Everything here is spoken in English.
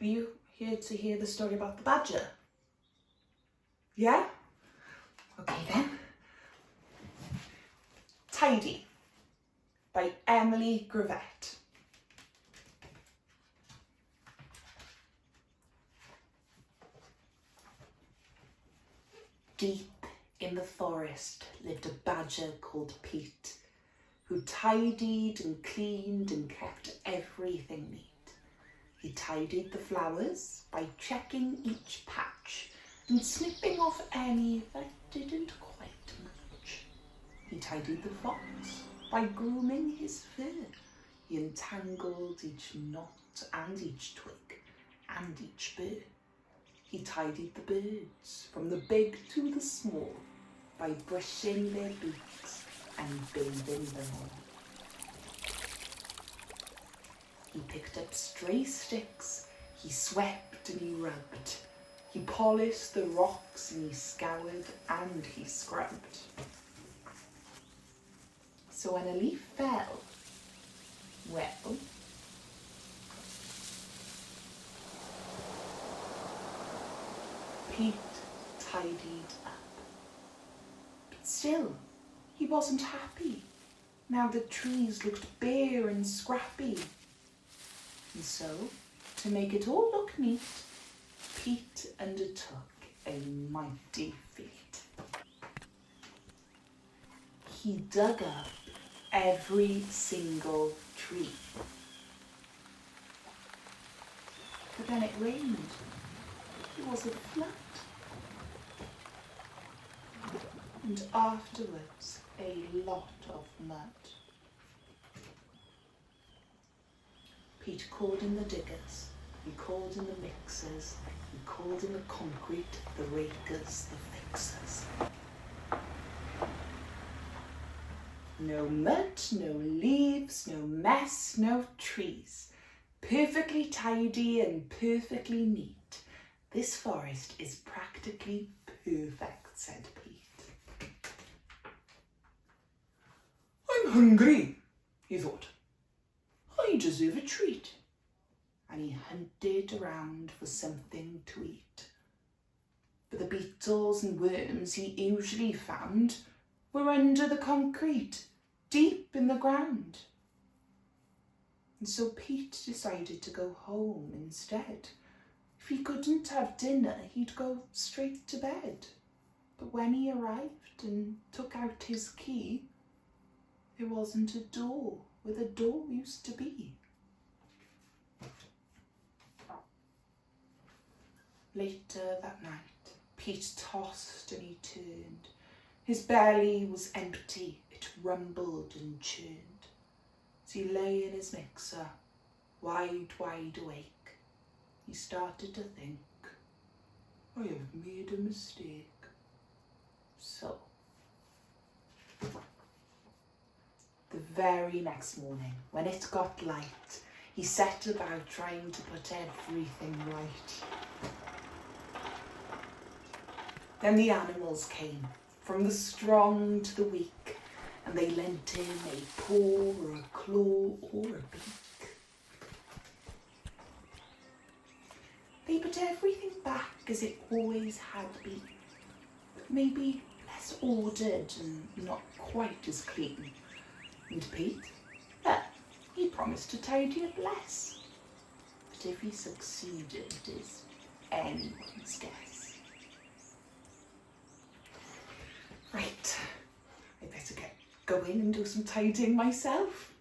Are you here to hear the story about the badger? Yeah? Okay then. Tidy by Emily Gravett. Deep in the forest lived a badger called Pete, who tidied and cleaned and kept everything neat. He tidied the flowers by checking each patch and snipping off any that didn't quite match. He tidied the fox by grooming his fur. He entangled each knot and each twig and each burr. He tidied the birds from the big to the small by brushing their beaks and bathing them all. He picked up stray sticks, he swept and he rubbed. He polished the rocks and he scoured and he scrubbed. So when a leaf fell, well, Pete tidied up. But still, he wasn't happy. Now the trees looked bare and scrappy. And so, to make it all look neat, Pete undertook a mighty feat. He dug up every single tree. But then it rained. It was a flood. And afterwards, a lot of mud. Pete called in the diggers, he called in the mixers, he called in the concrete, the rakers, the fixers. No mud, no leaves, no mess, no trees. Perfectly tidy and perfectly neat. This forest is practically perfect, said Pete. I'm hungry, he thought. I deserve a treat. And he hunted around for something to eat. But the beetles and worms he usually found were under the concrete, deep in the ground. And so Pete decided to go home instead. If he couldn't have dinner, he'd go straight to bed. But when he arrived and took out his key, there wasn't a door where the door used to be. Later that night, Pete tossed and he turned. His belly was empty, it rumbled and churned. As he lay in his mixer, wide awake, he started to think, I have made a mistake. So, the very next morning, when it got light, he set about trying to put everything right. Then the animals came, from the strong to the weak, and they lent him a paw or a claw or a beak. They put everything back as it always had been, but maybe less ordered and not quite as clean. And Pete, well, he promised to tidy up less. But if he succeeded is anyone's guess. Right, I better get going and do some tidying myself.